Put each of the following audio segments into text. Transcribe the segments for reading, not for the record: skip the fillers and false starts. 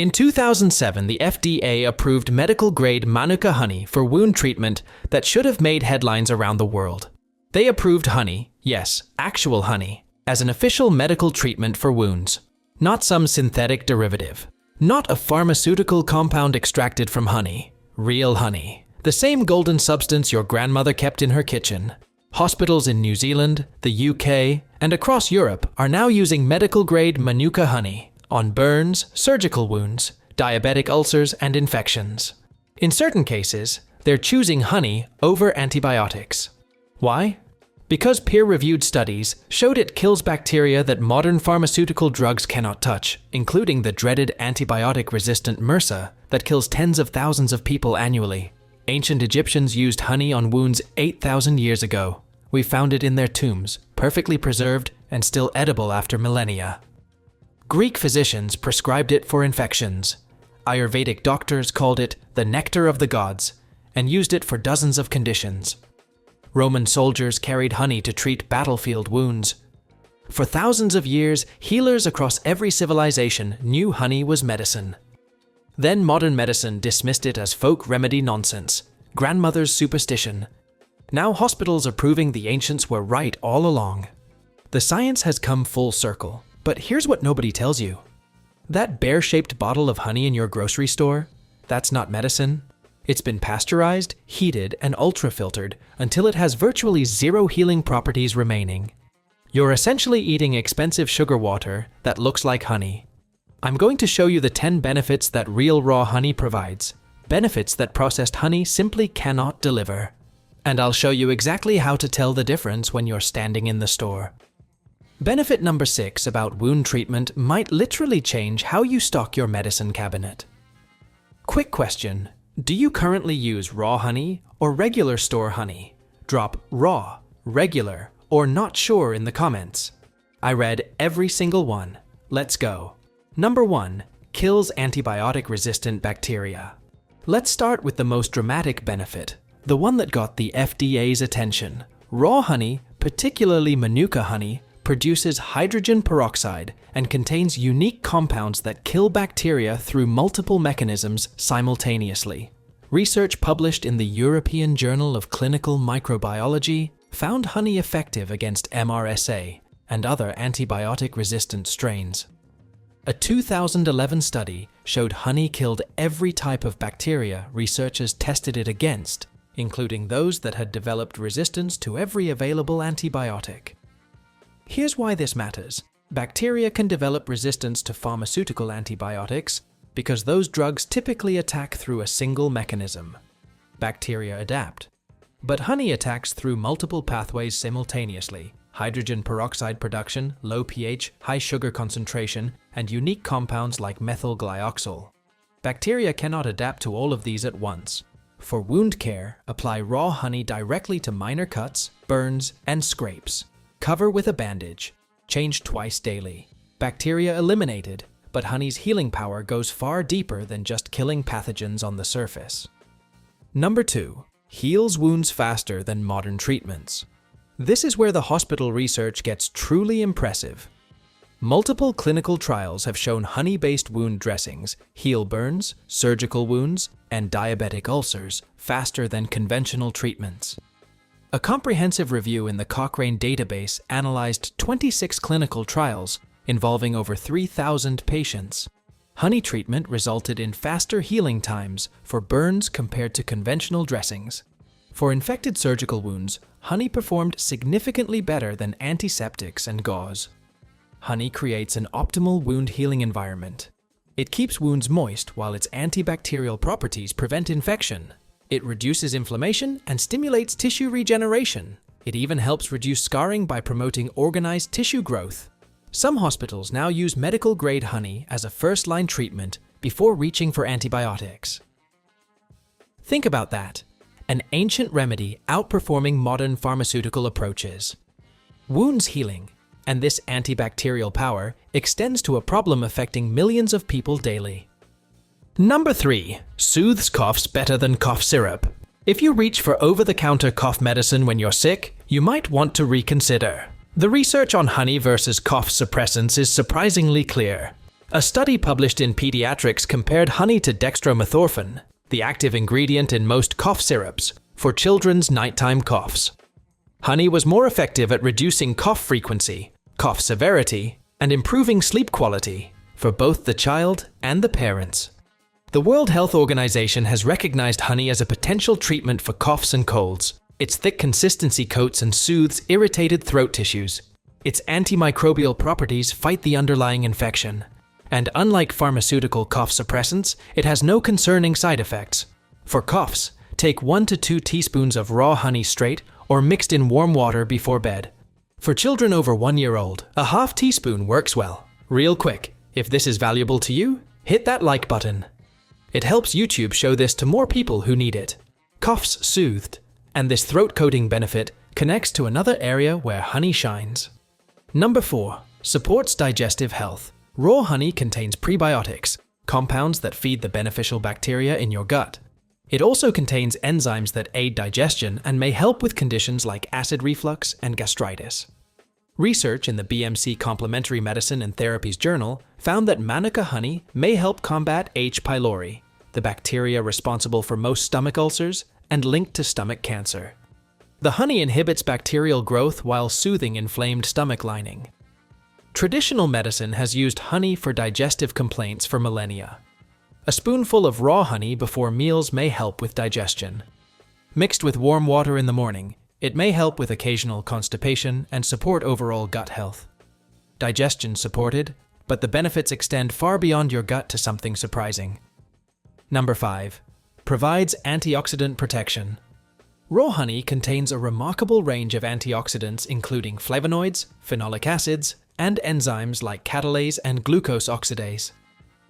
In 2007, the FDA approved medical-grade Manuka honey for wound treatment that should have made headlines around the world. They approved honey, yes, actual honey, as an official medical treatment for wounds, not some synthetic derivative, not a pharmaceutical compound extracted from honey, real honey, the same golden substance your grandmother kept in her kitchen. Hospitals in New Zealand, the UK, and across Europe are now using medical-grade Manuka honey on burns, surgical wounds, diabetic ulcers, and infections. In certain cases, they're choosing honey over antibiotics. Why? Because peer-reviewed studies showed it kills bacteria that modern pharmaceutical drugs cannot touch, including the dreaded antibiotic-resistant MRSA that kills tens of thousands of people annually. Ancient Egyptians used honey on wounds 8,000 years ago. We found it in their tombs, perfectly preserved and still edible after millennia. Greek physicians prescribed it for infections. Ayurvedic doctors called it the nectar of the gods and used it for dozens of conditions. Roman soldiers carried honey to treat battlefield wounds. For thousands of years, healers across every civilization knew honey was medicine. Then modern medicine dismissed it as folk remedy nonsense, grandmother's superstition. Now hospitals are proving the ancients were right all along. The science has come full circle. But here's what nobody tells you. That bear-shaped bottle of honey in your grocery store, that's not medicine. It's been pasteurized, heated, and ultra-filtered until it has virtually zero healing properties remaining. You're essentially eating expensive sugar water that looks like honey. I'm going to show you the 10 benefits that real raw honey provides, benefits that processed honey simply cannot deliver. And I'll show you exactly how to tell the difference when you're standing in the store. Benefit number 6 about wound treatment might literally change how you stock your medicine cabinet. Quick question, do you currently use raw honey or regular store honey? Drop raw, regular, or not sure in the comments. I read every single one. Let's go. Number 1, kills antibiotic-resistant bacteria. Let's start with the most dramatic benefit, the one that got the FDA's attention. Raw honey, particularly Manuka honey, produces hydrogen peroxide and contains unique compounds that kill bacteria through multiple mechanisms simultaneously. Research published in the European Journal of Clinical Microbiology found honey effective against MRSA and other antibiotic-resistant strains. A 2011 study showed honey killed every type of bacteria researchers tested it against, including those that had developed resistance to every available antibiotic. Here's why this matters. Bacteria can develop resistance to pharmaceutical antibiotics because those drugs typically attack through a single mechanism. Bacteria adapt. But honey attacks through multiple pathways simultaneously: hydrogen peroxide production, low pH, high sugar concentration, and unique compounds like methyl glyoxal. Bacteria cannot adapt to all of these at once. For wound care, apply raw honey directly to minor cuts, burns, and scrapes. Cover with a bandage. Change twice daily. Bacteria eliminated, but honey's healing power goes far deeper than just killing pathogens on the surface. Number 2, heals wounds faster than modern treatments. This is where the hospital research gets truly impressive. Multiple clinical trials have shown honey-based wound dressings heal burns, surgical wounds, and diabetic ulcers faster than conventional treatments. A comprehensive review in the Cochrane Database analyzed 26 clinical trials involving over 3,000 patients. Honey treatment resulted in faster healing times for burns compared to conventional dressings. For infected surgical wounds, honey performed significantly better than antiseptics and gauze. Honey creates an optimal wound healing environment. It keeps wounds moist while its antibacterial properties prevent infection. It reduces inflammation and stimulates tissue regeneration. It even helps reduce scarring by promoting organized tissue growth. Some hospitals now use medical-grade honey as a first-line treatment before reaching for antibiotics. Think about that. An ancient remedy outperforming modern pharmaceutical approaches. Wounds healing, and this antibacterial power, extends to a problem affecting millions of people daily. Number 3, soothes coughs better than cough syrup. If you reach for over-the-counter cough medicine when you're sick, you might want to reconsider. The research on honey versus cough suppressants is surprisingly clear. A study published in Pediatrics compared honey to dextromethorphan, the active ingredient in most cough syrups, for children's nighttime coughs. Honey was more effective at reducing cough frequency, cough severity, and improving sleep quality for both the child and the parents. The World Health Organization has recognized honey as a potential treatment for coughs and colds. Its thick consistency coats and soothes irritated throat tissues. Its antimicrobial properties fight the underlying infection. And unlike pharmaceutical cough suppressants, it has no concerning side effects. For coughs, take 1 to 2 teaspoons of raw honey straight or mixed in warm water before bed. For children over 1 year old, a half teaspoon works well. Real quick, if this is valuable to you, hit that like button. It helps YouTube show this to more people who need it. Coughs soothed, and this throat coating benefit connects to another area where honey shines. Number 4. Supports digestive health. Raw honey contains prebiotics, compounds that feed the beneficial bacteria in your gut. It also contains enzymes that aid digestion and may help with conditions like acid reflux and gastritis. Research in the BMC Complementary Medicine and Therapies Journal found that Manuka honey may help combat H. pylori, the bacteria responsible for most stomach ulcers and linked to stomach cancer. The honey inhibits bacterial growth while soothing inflamed stomach lining. Traditional medicine has used honey for digestive complaints for millennia. A spoonful of raw honey before meals may help with digestion. Mixed with warm water in the morning, it may help with occasional constipation and support overall gut health. Digestion supported, but the benefits extend far beyond your gut to something surprising. Number 5. Provides antioxidant protection. Raw honey contains a remarkable range of antioxidants including flavonoids, phenolic acids, and enzymes like catalase and glucose oxidase.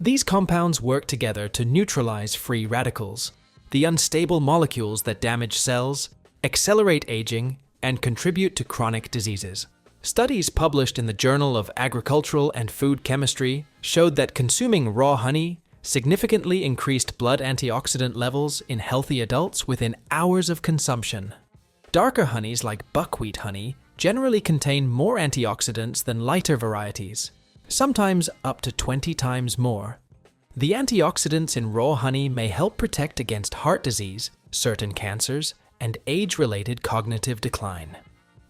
These compounds work together to neutralize free radicals, the unstable molecules that damage cells, accelerate aging, and contribute to chronic diseases. Studies published in the Journal of Agricultural and Food Chemistry showed that consuming raw honey significantly increased blood antioxidant levels in healthy adults within hours of consumption. Darker honeys like buckwheat honey generally contain more antioxidants than lighter varieties, sometimes up to 20 times more. The antioxidants in raw honey may help protect against heart disease, certain cancers, and age-related cognitive decline.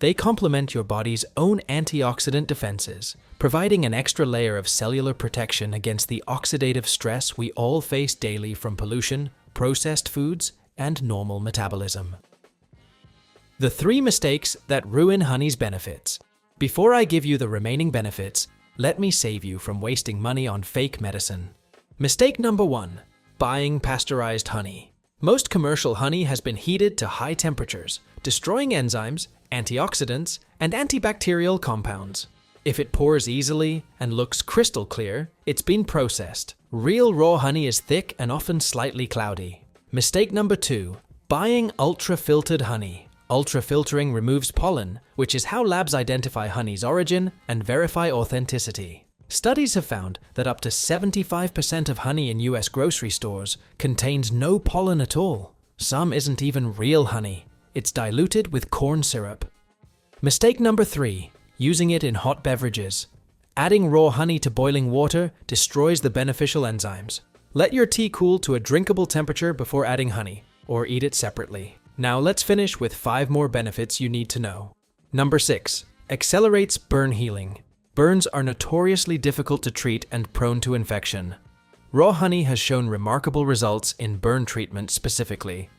They complement your body's own antioxidant defenses, providing an extra layer of cellular protection against the oxidative stress we all face daily from pollution, processed foods, and normal metabolism. The 3 mistakes that ruin honey's benefits. Before I give you the remaining benefits, let me save you from wasting money on fake medicine. Mistake number 1. Buying pasteurized honey. Most commercial honey has been heated to high temperatures, destroying enzymes, antioxidants, and antibacterial compounds. If it pours easily and looks crystal clear, it's been processed. Real raw honey is thick and often slightly cloudy. Mistake number 2. Buying ultra-filtered honey. Ultra-filtering removes pollen, which is how labs identify honey's origin and verify authenticity. Studies have found that up to 75% of honey in US grocery stores contains no pollen at all. Some isn't even real honey. It's diluted with corn syrup. Mistake number 3. Using it in hot beverages. Adding raw honey to boiling water destroys the beneficial enzymes. Let your tea cool to a drinkable temperature before adding honey, or eat it separately. Now let's finish with 5 more benefits you need to know. Number 6. Accelerates burn healing. Burns are notoriously difficult to treat and prone to infection. Raw honey has shown remarkable results in burn treatment specifically.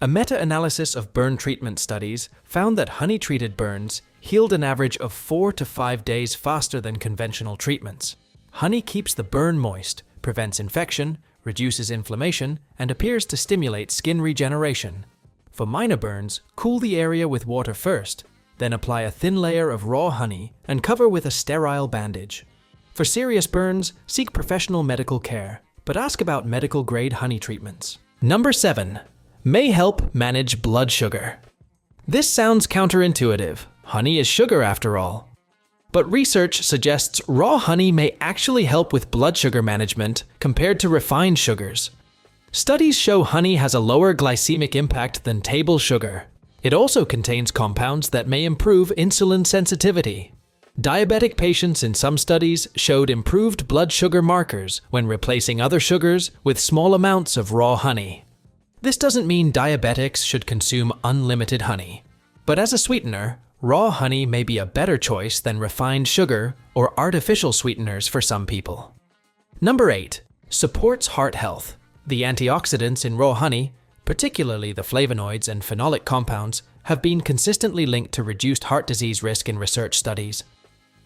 A meta-analysis of burn treatment studies found that honey-treated burns healed an average of 4 to 5 days faster than conventional treatments. Honey keeps the burn moist, prevents infection, reduces inflammation, and appears to stimulate skin regeneration. For minor burns, cool the area with water first, then apply a thin layer of raw honey and cover with a sterile bandage. For serious burns, seek professional medical care, but ask about medical-grade honey treatments. Number 7. May help manage blood sugar. This sounds counterintuitive. Honey is sugar after all. But research suggests raw honey may actually help with blood sugar management compared to refined sugars. Studies show honey has a lower glycemic impact than table sugar. It also contains compounds that may improve insulin sensitivity. Diabetic patients in some studies showed improved blood sugar markers when replacing other sugars with small amounts of raw honey. This doesn't mean diabetics should consume unlimited honey, but as a sweetener, raw honey may be a better choice than refined sugar or artificial sweeteners for some people. Number 8. Supports heart health. The antioxidants in raw honey, particularly the flavonoids and phenolic compounds, have been consistently linked to reduced heart disease risk in research studies.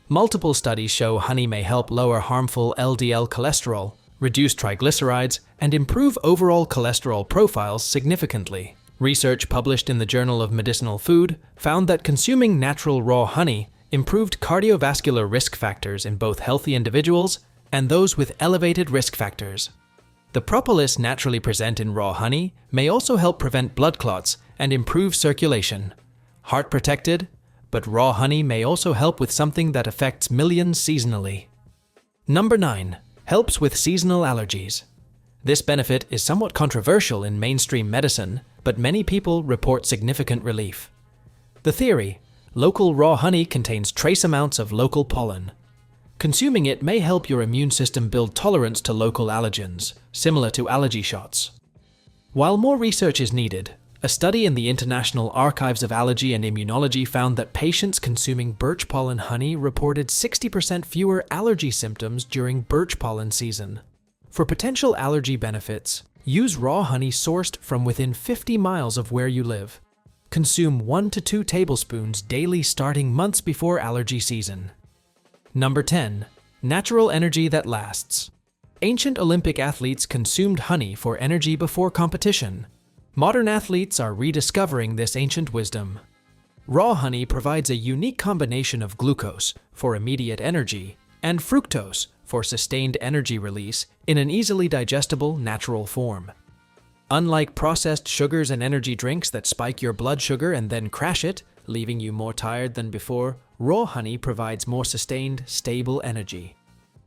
Multiple studies show honey may help lower harmful LDL cholesterol, reduce triglycerides, and improve overall cholesterol profiles significantly. Research published in the Journal of Medicinal Food found that consuming natural raw honey improved cardiovascular risk factors in both healthy individuals and those with elevated risk factors. The propolis naturally present in raw honey may also help prevent blood clots and improve circulation. Heart protected, but raw honey may also help with something that affects millions seasonally. Number 9. Helps with seasonal allergies. This benefit is somewhat controversial in mainstream medicine, but many people report significant relief. The theory: local raw honey contains trace amounts of local pollen. Consuming it may help your immune system build tolerance to local allergens, similar to allergy shots. While more research is needed, a study in the International Archives of Allergy and Immunology found that patients consuming birch pollen honey reported 60% fewer allergy symptoms during birch pollen season. For potential allergy benefits, use raw honey sourced from within 50 miles of where you live. Consume 1 to 2 tablespoons daily starting months before allergy season. Number 10. Natural energy that lasts. Ancient Olympic athletes consumed honey for energy before competition. Modern athletes are rediscovering this ancient wisdom. Raw honey provides a unique combination of glucose for immediate energy and fructose for sustained energy release in an easily digestible, natural form. Unlike processed sugars and energy drinks that spike your blood sugar and then crash it, leaving you more tired than before, raw honey provides more sustained, stable energy.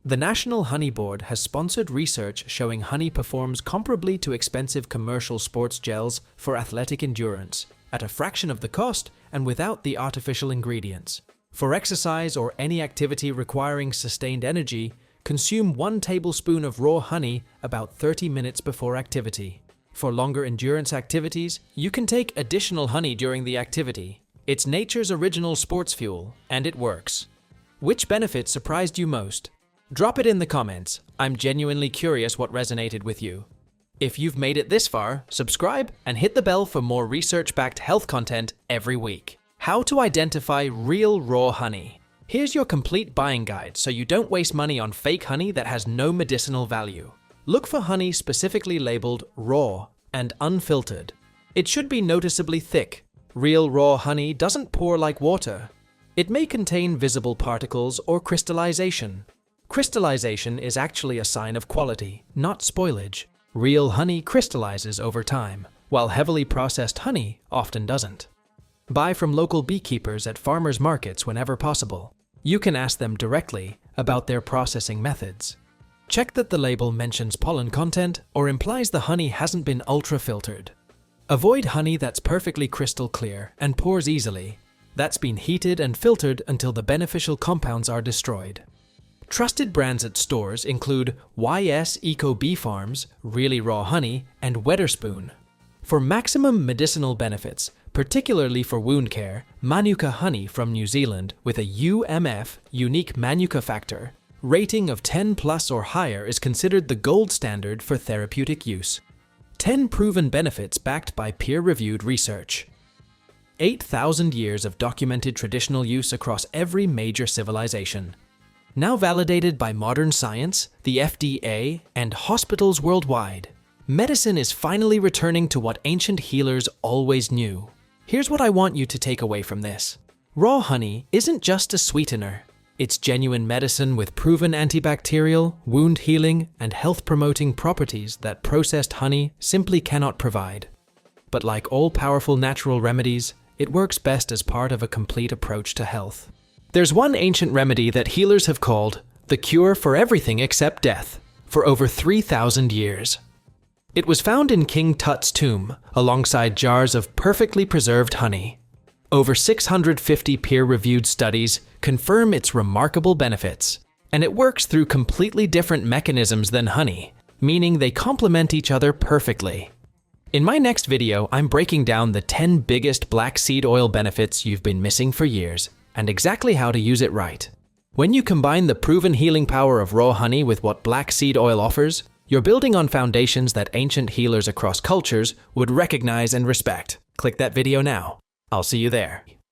The National Honey Board has sponsored research showing honey performs comparably to expensive commercial sports gels for athletic endurance, at a fraction of the cost and without the artificial ingredients. For exercise or any activity requiring sustained energy, consume 1 tablespoon of raw honey about 30 minutes before activity. For longer endurance activities, you can take additional honey during the activity. It's nature's original sports fuel, and it works. Which benefit surprised you most? Drop it in the comments. I'm genuinely curious what resonated with you. If you've made it this far, subscribe and hit the bell for more research-backed health content every week. How to identify real raw honey. Here's your complete buying guide so you don't waste money on fake honey that has no medicinal value. Look for honey specifically labeled raw and unfiltered. It should be noticeably thick. Real raw honey doesn't pour like water. It may contain visible particles or crystallization. Crystallization is actually a sign of quality, not spoilage. Real honey crystallizes over time, while heavily processed honey often doesn't. Buy from local beekeepers at farmers markets whenever possible. You can ask them directly about their processing methods. Check that the label mentions pollen content or implies the honey hasn't been ultra-filtered. Avoid honey that's perfectly crystal clear and pours easily. That's been heated and filtered until the beneficial compounds are destroyed. Trusted brands at stores include YS Eco Bee Farms, Really Raw Honey, and Wetherspoon. For maximum medicinal benefits, particularly for wound care, Manuka honey from New Zealand with a UMF, unique Manuka factor, rating of 10 plus or higher is considered the gold standard for therapeutic use. 10 proven benefits backed by peer-reviewed research. 8,000 years of documented traditional use across every major civilization. Now validated by modern science, the FDA, and hospitals worldwide. Medicine is finally returning to what ancient healers always knew. Here's what I want you to take away from this. Raw honey isn't just a sweetener. It's genuine medicine with proven antibacterial, wound healing, and health-promoting properties that processed honey simply cannot provide. But like all powerful natural remedies, it works best as part of a complete approach to health. There's one ancient remedy that healers have called the cure for everything except death for over 3,000 years. It was found in King Tut's tomb, alongside jars of perfectly preserved honey. Over 650 peer-reviewed studies confirm its remarkable benefits, and it works through completely different mechanisms than honey, meaning they complement each other perfectly. In my next video, I'm breaking down the 10 biggest black seed oil benefits you've been missing for years, and exactly how to use it right. When you combine the proven healing power of raw honey with what black seed oil offers, you're building on foundations that ancient healers across cultures would recognize and respect. Click that video now. I'll see you there.